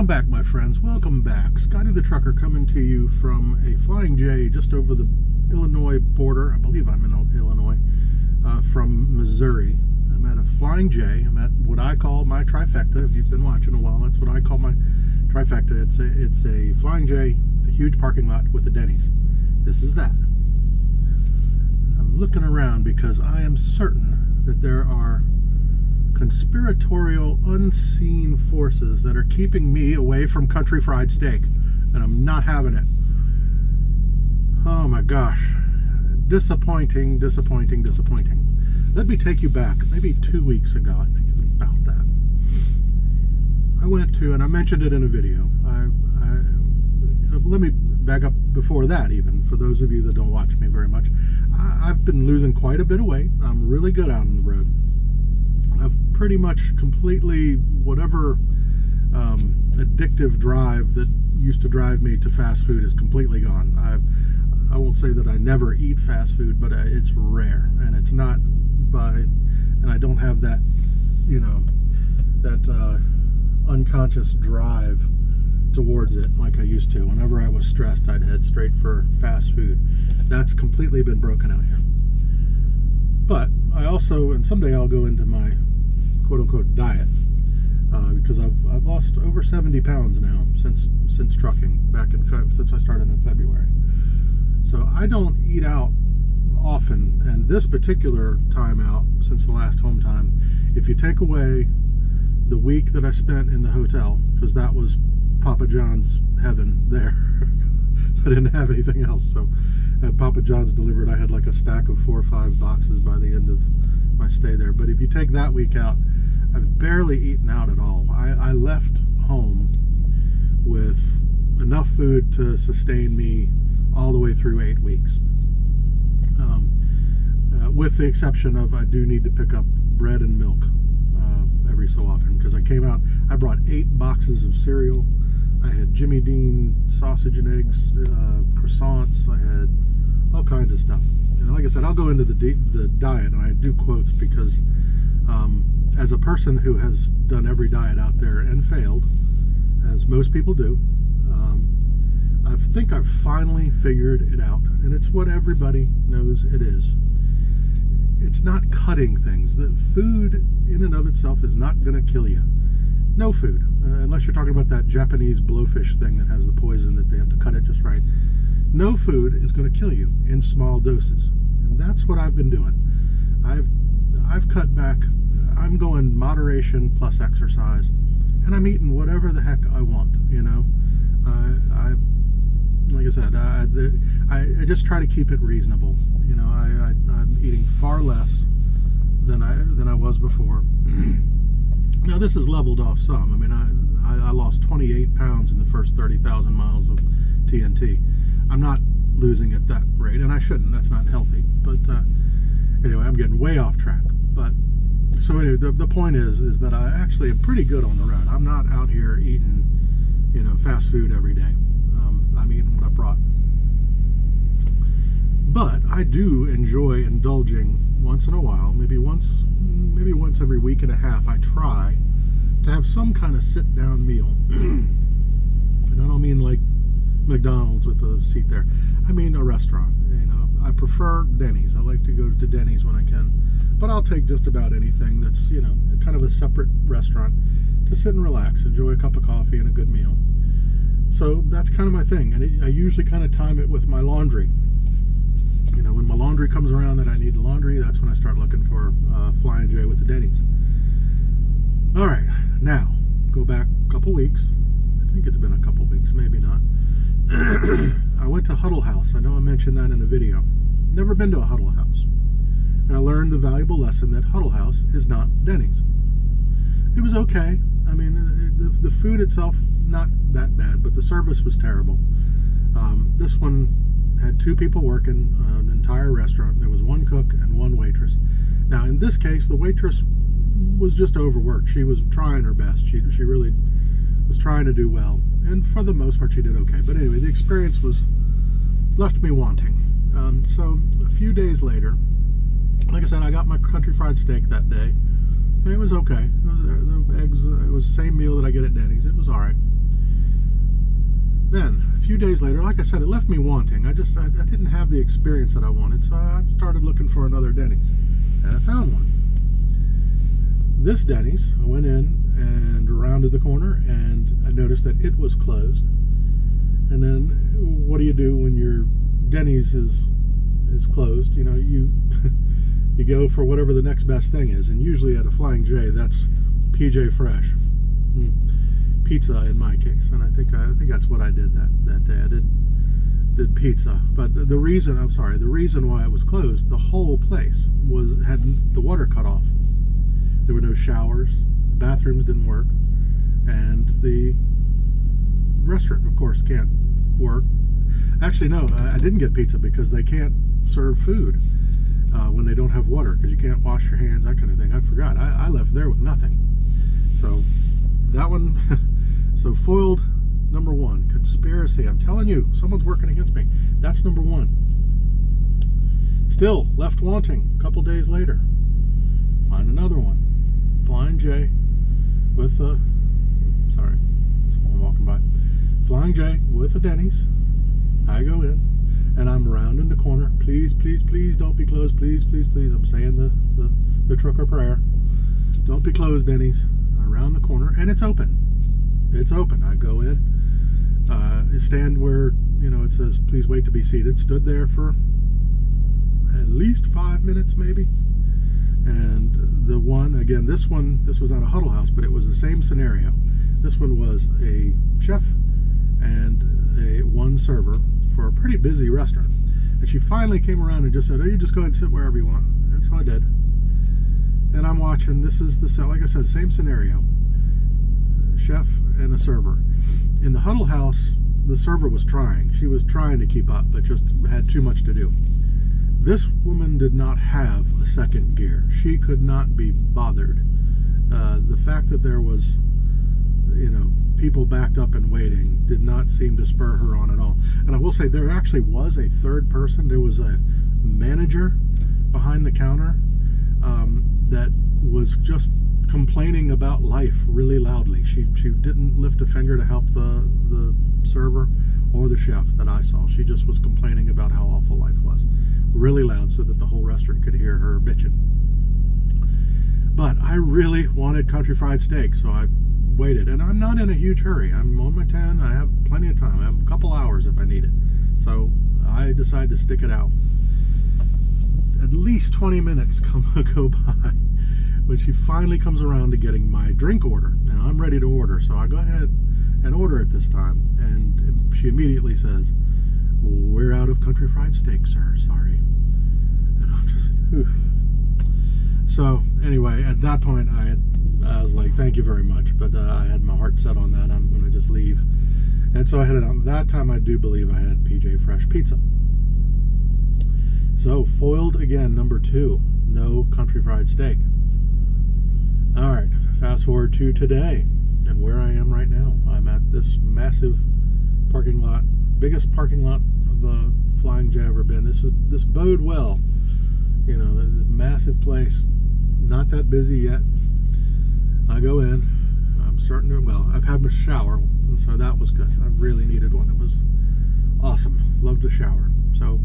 Welcome back, my friends. Welcome back. Scotty the Trucker coming to you from a Flying J just over the Illinois border. I believe I'm in Illinois, from Missouri. I'm at a Flying J. I'm at what I call my trifecta. If you've been watching a while, that's what I call my trifecta. It's a Flying J with a huge parking lot with a Denny's. This is that. I'm looking around because I am certain that there are conspiratorial, unseen forces that are keeping me away from country fried steak, and I'm not having it. Oh my gosh. Disappointing. Let me take you back, maybe 2 weeks ago. I think it's about that. I went to, and I mentioned it in a video, let me back up before that even, for those of you that don't watch me very much. I've been losing quite a bit of weight. I'm really good out on the road. I've pretty much completely, whatever addictive drive that used to drive me to fast food is completely gone. I won't say that I never eat fast food, but it's rare, and it's not and I don't have that, that unconscious drive towards it like I used to. Whenever I was stressed, I'd head straight for fast food. That's completely been broken out here. But I also, and someday I'll go into my quote-unquote diet, because I've lost over 70 pounds now since trucking since I started in February. So I don't eat out often, and this particular time out, since the last home time, if you take away the week that I spent in the hotel, because that was Papa John's heaven there, so I didn't have anything else. So at Papa John's delivered, I had like a stack of 4 or 5 boxes by the end of my stay there. But if you take that week out, I've barely eaten out at all. I left home with enough food to sustain me all the way through 8 weeks. With the exception of I do need to pick up bread and milk every so often, because I came out, I brought 8 boxes of cereal. I had Jimmy Dean sausage and eggs, croissants. I had all kinds of stuff. And like I said, I'll go into the diet, and I do quotes because as a person who has done every diet out there and failed, as most people do, I think I've finally figured it out, and it's what everybody knows it is. It's not cutting things. The food in and of itself is not going to kill you. No food, unless you're talking about that Japanese blowfish thing that has the poison that they have to cut it just right. No food is going to kill you in small doses, and that's what I've been doing. I've cut back. I'm going moderation plus exercise, and I'm eating whatever the heck I want. Like I said, I just try to keep it reasonable. I'm eating far less than I was before. Now this has leveled off some. I mean, I lost 28 pounds in the first 30,000 miles of TNT. I'm not losing at that rate, and I shouldn't. That's not healthy. But anyway, I'm getting way off track. But so anyway, the point is that I actually am pretty good on the road. I'm not out here eating, fast food every day. I'm eating what I brought. But I do enjoy indulging once in a while, maybe once every week and a half. I try to have some kind of sit-down meal. And I don't mean like McDonald's with a seat there. I mean a restaurant. I prefer Denny's. I like to go to Denny's when I can, but I'll take just about anything that's kind of a separate restaurant to sit and relax, enjoy a cup of coffee and a good meal. So that's kind of my thing, and I usually kind of time it with my laundry. When my laundry comes around that I need the laundry, that's when I start looking for Flying J with the Denny's. All right, now go back a couple weeks. I think it's been a couple weeks, maybe not. I went to Huddle House. I know I mentioned that in a video. Never been to a Huddle House, and I learned the valuable lesson that Huddle House is not Denny's. It was okay. I mean, the food itself, not that bad, but the service was terrible. This one had 2 people working an entire restaurant. There was 1 cook and 1 waitress. Now, in this case, the waitress was just overworked. She was trying her best. She really was trying to do well, and for the most part, she did okay. But anyway, the experience left me wanting. So a few days later, like I said, I got my country fried steak that day. It was okay. The eggs, it was the same meal that I get at Denny's. It was all right. Then, a few days later, like I said, it left me wanting. I didn't have the experience that I wanted, so I started looking for another Denny's, and I found one. This Denny's, I went in and rounded the corner, and I noticed that it was closed. And then, what do you do when your Denny's is closed? You know, you you go for whatever the next best thing is, and usually at a Flying J, that's PJ Fresh. Pizza in my case, and I think that's what I did that day. I did pizza, but the reason why it was closed, the whole place had the water cut off. There were no showers, the bathrooms didn't work, and the restaurant, of course, can't work. Actually, no, I didn't get pizza because they can't serve food when they don't have water, because you can't wash your hands, that kind of thing. I forgot. I left there with nothing. So that one. So foiled, number one. Conspiracy. I'm telling you, someone's working against me. That's number one. Still left wanting. A couple days later, find another one. Flying J with a, sorry, someone walking by. Flying J with a Denny's. I go in, and I'm rounding the corner. Please, please, please don't be closed. Please, please, please. I'm saying the trucker prayer. Don't be closed, Denny's. Around the corner, and it's open. It's open. I go in, stand where, you know, it says, please wait to be seated. Stood there for at least 5 minutes, maybe. And the one, again, this was not a huddle house, but it was the same scenario. This one was a chef and one server for a pretty busy restaurant. And she finally came around and just said, oh, you just go ahead and sit wherever you want. And so I did. And I'm watching. This is like I said, same scenario. Chef and a server. In the huddle house, the server was trying. She was trying to keep up, but just had too much to do. This woman did not have a second gear. She could not be bothered. The fact that there was, you know, people backed up and waiting did not seem to spur her on at all. And I will say, there actually was a third person. There was a manager behind the counter that was just complaining about life really loudly. She didn't lift a finger to help the server or the chef that I saw. She just was complaining about how awful life was, really loud, so that the whole restaurant could hear her bitching. But I really wanted country fried steak, so I waited. And I'm not in a huge hurry. I'm on my 10. I have plenty of time. I have a couple hours if I need it. So I decided to stick it out. At least 20 minutes go by when she finally comes around to getting my drink order. Now I'm ready to order, so I go ahead and order it this time. And she immediately says, we're out of country fried steak, sir. Sorry. And I'm just, whew. So anyway, at that point, I was like, thank you very much. But I had my heart set on that. I'm going to just leave. And so I headed out. That time I do believe I had PJ Fresh Pizza. So foiled again, number 2. No country fried steak. All right, fast forward to today and where I am right now. I'm at this massive parking lot, biggest parking lot of Flying J I've ever been. This bode well. You know, this massive place, not that busy yet. I go in, I'm starting to, well, I've had my shower, and so that was good. I really needed one. It was awesome. Loved the shower. So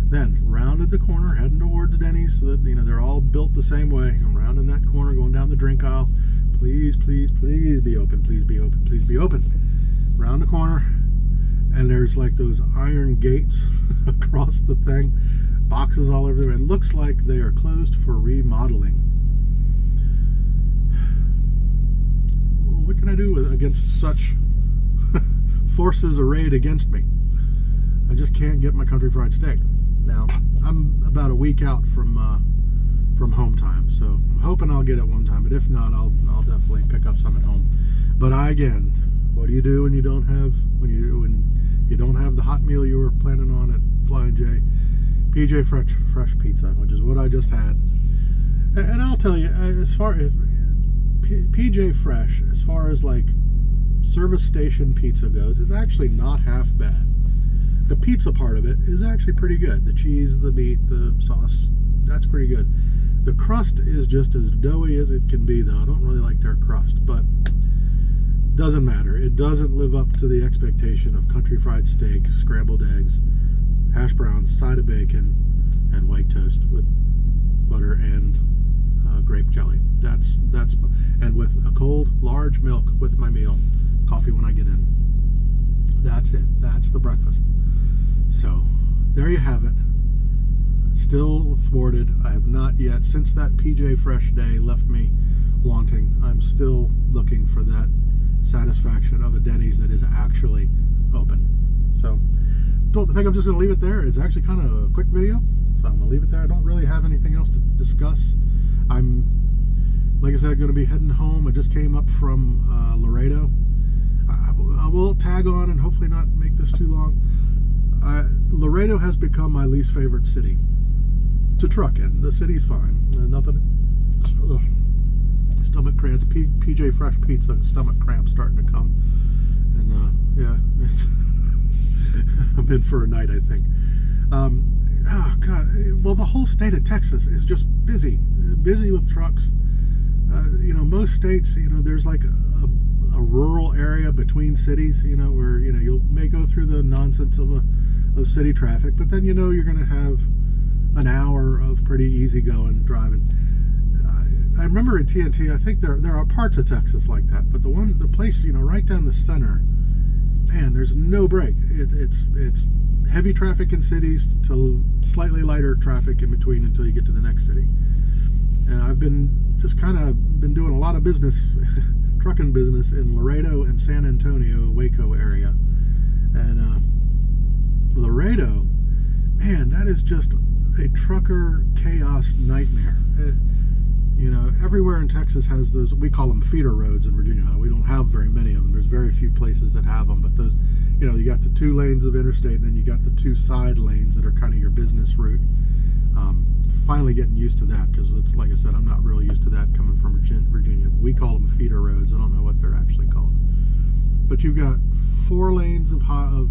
then rounded the corner, heading towards Denny's, so that, you know, they're all built the same way. I'm rounding that corner, going down the drink aisle. Please, please, please be open. Please be open. Please be open. Round the corner, and there's like those iron gates across the thing. Boxes all over there. It looks like they are closed for remodeling. What can I do against such forces arrayed against me? I just can't get my country fried steak. Now, I'm about a week out from home time, so I'm hoping I'll get it one time. But if not, I'll definitely pick up some at home. But again, what do you do when you don't have the hot meal you were planning on at Flying J? PJ Fresh Pizza, which is what I just had. And I'll tell you, as far as PJ Fresh, as far as like service station pizza goes, is actually not half bad. The pizza part of it is actually pretty good. The cheese, the meat, the sauce, that's pretty good. The crust is just as doughy as it can be, though. I don't really like their crust, but Doesn't matter. It doesn't live up to the expectation of country fried steak, scrambled eggs, hash browns, side of bacon, and white toast with butter and grape jelly. That's and with a cold large milk with my meal, coffee when I get in. That's it. That's the breakfast. So there you have it. Still thwarted. I have not yet, since that PJ Fresh day left me wanting, I'm still looking for that satisfaction of a Denny's that is actually open. So don't think I'm just going to leave it there. It's actually kind of a quick video, so I'm going to leave it there. I don't really have anything else to discuss. I'm, like I said, going to be heading home. I just came up from Laredo. I will tag on and hopefully not make this too long. Laredo has become my least favorite city to truck in. The city's fine. Nothing. Stomach cramps. PJ Fresh pizza. Stomach cramps starting to come. And yeah, it's I'm in for a night, I think. Oh God. Well, the whole state of Texas is just busy with trucks. You know, most states, you know, there's like a rural area between cities, you know, where, you know, you may go through the nonsense of city traffic, but then, you know, you're going to have an hour of pretty easygoing driving. I remember in TNT, I think there are parts of Texas like that, but the place, you know, right down the center, man, there's no break. It's heavy traffic in cities to slightly lighter traffic in between until you get to the next city. And I've been doing a lot of business, trucking business in Laredo and San Antonio, Waco area. And Laredo, man, that is just a trucker chaos nightmare. You know, everywhere in Texas has those, we call them feeder roads in Virginia. We don't have very many of them. There's very few places that have them, but those, you know, you got the 2 lanes of interstate, and then you got the 2 side lanes that are kind of your business route. Finally getting used to that, because it's, like I said, I'm not real used to that coming from Virginia. We call them feeder roads. I don't know what they're actually called. But you've got 4 lanes of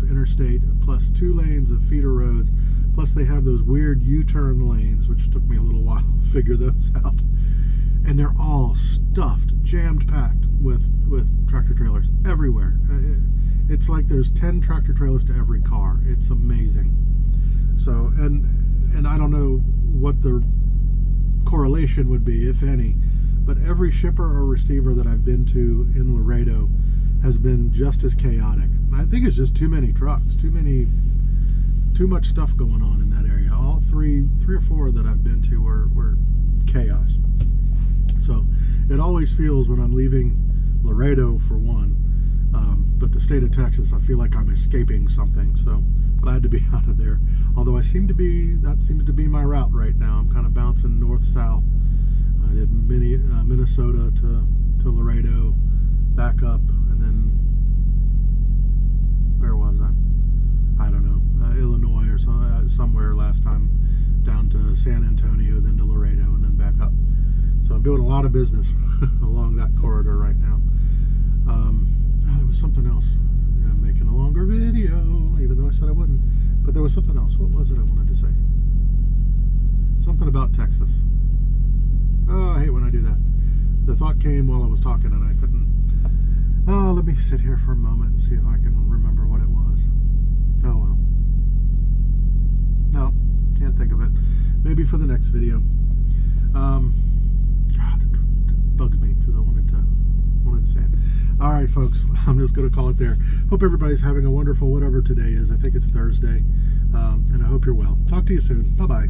interstate, plus 2 lanes of feeder roads, plus they have those weird U-turn lanes, which took me a little while to figure those out. And they're all stuffed, jammed packed with tractor trailers everywhere. It's like there's 10 tractor trailers to every car. It's amazing. So, and I don't know what the correlation would be, if any, but every shipper or receiver that I've been to in Laredo has been just as chaotic. And I think it's just too many trucks, too much stuff going on in that area. All three or four that I've been to were chaos. So it always feels, when I'm leaving Laredo for one, but the state of Texas, I feel like I'm escaping something. So glad to be out of there. Although that seems to be my route right now. I'm kind of bouncing north-south. I did Minnesota to Laredo, back up, and then where was I? I don't know, Illinois or somewhere last time, down to San Antonio, then to Laredo, and then back up. So I'm doing a lot of business along that corridor right now. There was something else. I'm making a longer video, even though I said I wouldn't. But there was something else. What was it I wanted to say? Something about Texas. Oh, I hate when I do that. The thought came while I was talking and I couldn't. Oh, let me sit here for a moment and see if I can remember what it was. Oh, well. No, can't think of it. Maybe for the next video. God, that bugs me because I wanted to say it. All right, folks, I'm just going to call it there. Hope everybody's having a wonderful whatever today is. I think it's Thursday, and I hope you're well. Talk to you soon. Bye-bye.